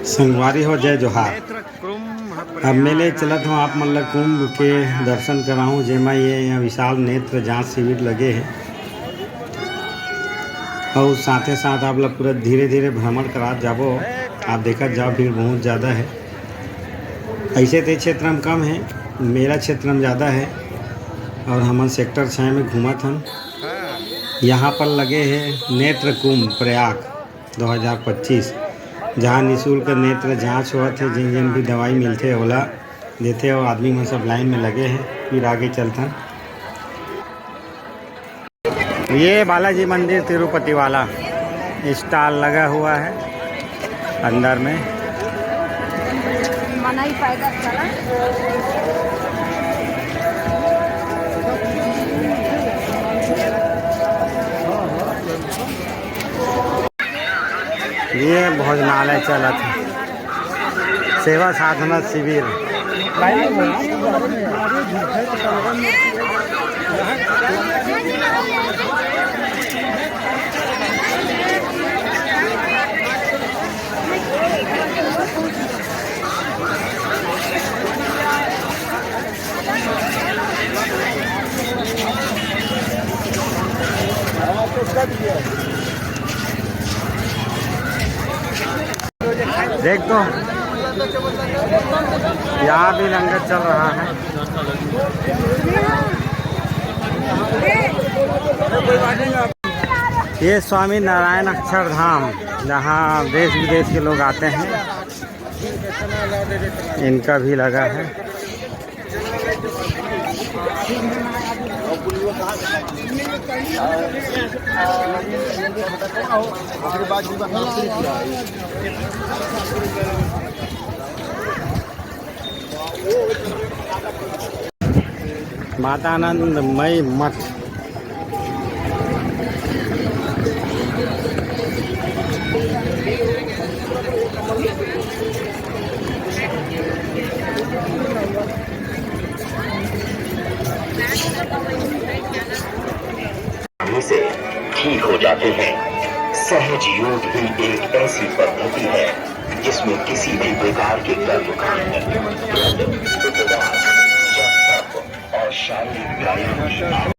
संगवारी हो जय जोहार। अब मेले चलत हूँ आप मतलब कुंभ के दर्शन कराऊँ जेमा ये यहाँ विशाल नेत्र जांच शिविर लगे हैं और साथे साथ आप लोग पूरा धीरे धीरे भ्रमण करा जाबो। आप देखा जाओ भीड़ बहुत ज़्यादा है। ऐसे तो क्षेत्र में कम है, मेरा क्षेत्र में ज़्यादा है और हम सेक्टर 6 में घूमत हम। यहाँ पर लगे हैं नेत्र कुंभ प्रयाग 2025, जहाँ निःशुल्क नेत्र जांच हुआ थे। जिन जिन भी दवाई मिलते ओला देते और आदमी में सब लाइन में लगे हैं। फिर आगे चलता ये बालाजी मंदिर तिरुपति वाला स्टॉल लगा हुआ है अंदर में। मनाई फायदा चला। ये भोजनालय चला था, सेवा साधना शिविर। देख तो यहाँ भी लंगर चल रहा है। ये स्वामी नारायण अक्षरधाम, जहाँ देश विदेश के लोग आते हैं, इनका भी लगा है। माता आनंदमयी मठ। से ठीक हो जाते हैं। सहज योग ही एक ऐसी पद्धति है जिसमें किसी भी प्रकार के कर्मकांड, और शारीरिक व्यायाम।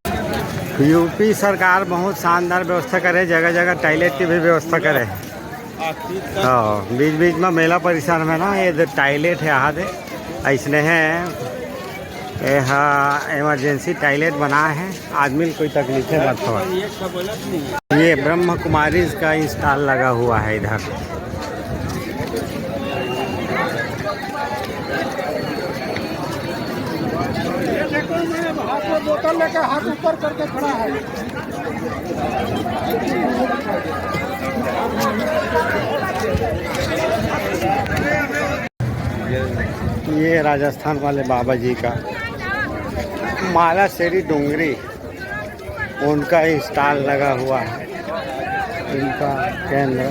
यूपी सरकार बहुत शानदार व्यवस्था करे, जगह जगह टॉयलेट की भी व्यवस्था करे। हाँ, बीच बीच में मेला परिसर में ना ये टॉयलेट है, यहाँ दे ऐसने हैं। यहाँ इमरजेंसी टॉयलेट बना है, आदमी कोई तकलीफ मत हो। ये ब्रह्म कुमारी का इंस्टॉल लगा हुआ है इधर। बोतल लेकर हाथ ऊपर करके खड़ा है। ये राजस्थान वाले बाबा जी का माला शेरी डोंगरी, उनका स्टॉल लगा हुआ है, इनका केंद्र।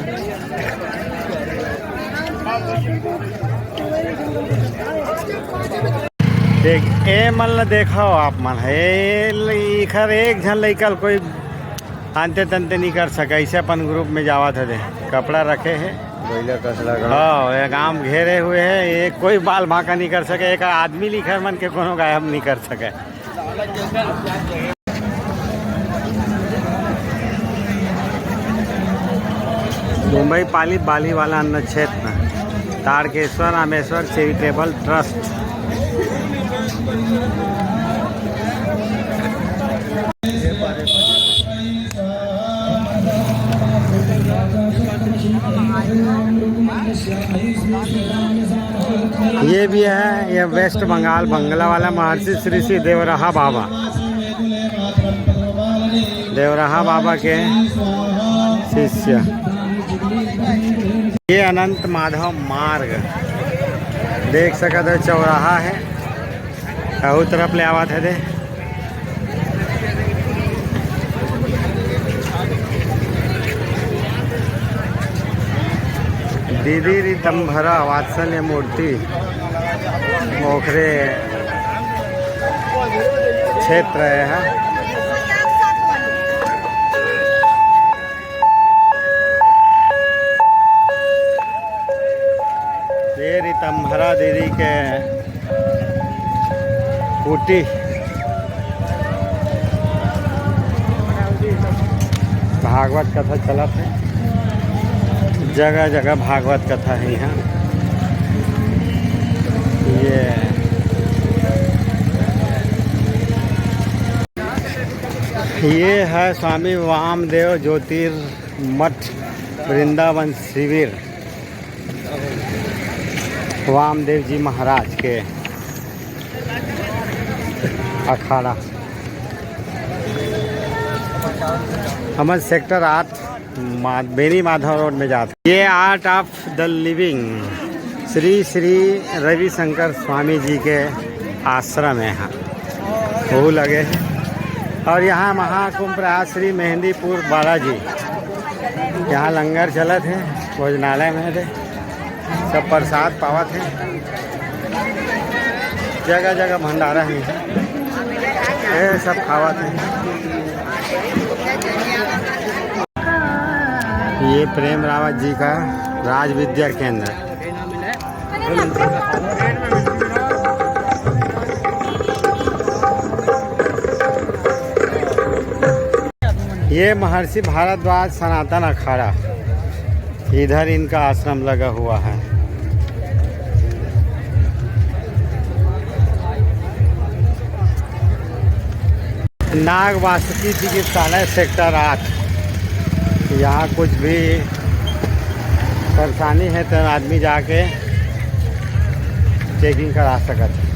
देख ए मन देखो आप मन है खर एक झन लइकल कोई आनते तनते नहीं कर सके। ऐसे अपन ग्रुप में जावा था, दे कपड़ा रखे है। हाँ, ये गांव घेरे हुए है, ये कोई बाल भाका नहीं कर सके। एक आदमी लिखा मन के कोनो गायब नहीं कर सके। मुंबई पाली बाली वाला अन्न क्षेत्र, तारकेश्वर रामेश्वर चैरिटेबल ट्रस्ट। ये भी है, ये वेस्ट बंगाल बंगला वाला महर्षि श्री श्री देवराहा बाबा, देवराहा बाबा के शिष्य। ये अनंत माधव मार्ग देख सकते हो, चौराहा है, कहू तरफ ले आवा थे। दीदी रितंभरा वात्सल्य मूर्ति मोखरे क्षेत्र है। तम्हरा देवी के कुटी भागवत कथा चलत है। जगह जगह भागवत कथा है यहाँ। ये है स्वामी वामदेव ज्योतिर्मठ वृंदावन शिविर, वामदेव जी महाराज के अखाड़ा। हम सेक्टर 8 बेनी माधव रोड में जाते। ये art of the living Shri Shri Ravishankar Swami ji के आश्रम है यहाँ, वो लगे हैं। और यहाँ महाकुंभ प्रयाग श्री मेहंदीपुर बालाजी, यहाँ लंगर चलत है, भोजनालय में है, सब प्रसाद पावत है। जगह जगह भंडारा है, ये सब खावत है। ये प्रेम रावत जी का राज विद्या केंद्र। ये महर्षि भारद्वाज सनातन अखाड़ा, इधर इनका आश्रम लगा हुआ है। नाग वासुकी चिकित्सालय सेक्टर 8। यहाँ कुछ भी परेशानी है तो आदमी जाके चेकिंग करा सकता है।